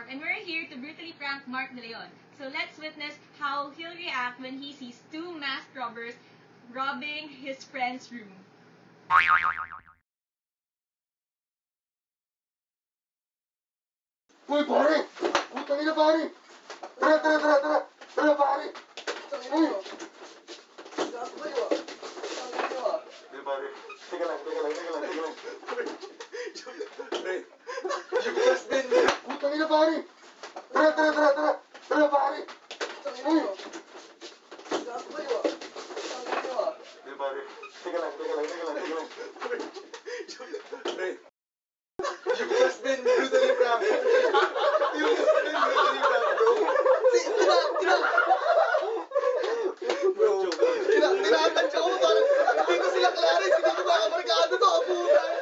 prank, and we're here to brutally prank Mark De Leon. So let's witness how he'll react when he sees two masked robbers robbing his friend's room. Uy, pare! Putang ina, pare! Tara, tara, tara, tara! Tara, pare! Uy! Gago kayo ah! Gago kayo ah! Hindi, pare. Teka lang. Pre! Yung husband niya! Putang ina, pare! Tara, tara, tara, tara! Tara, pare! Uy! Gago kayo ah! Gago kayo ah! Hindi, pare. Teka lang. Pre! Yung husband niya! Brutally prank! Yung husband brutally prank, bro! Tinatansya ko parang hindi ko sila Clarice, hindi ko makamarkado to, abutan!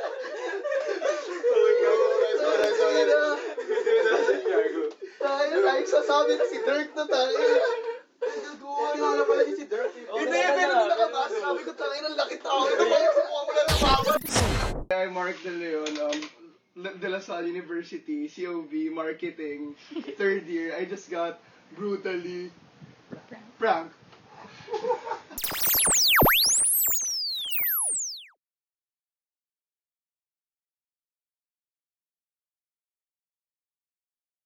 Tayo sasabi na si Dirk na tayo. Tinala pala niya si Dirk. Hindi, pero nung nakabas, sabi ko tayo ng laki tao. Ito ba yung sa mukha mo lang ng mama? I'm Mark De Leon, De La Salle University, COV, Marketing, third year. I just got brutally pranked.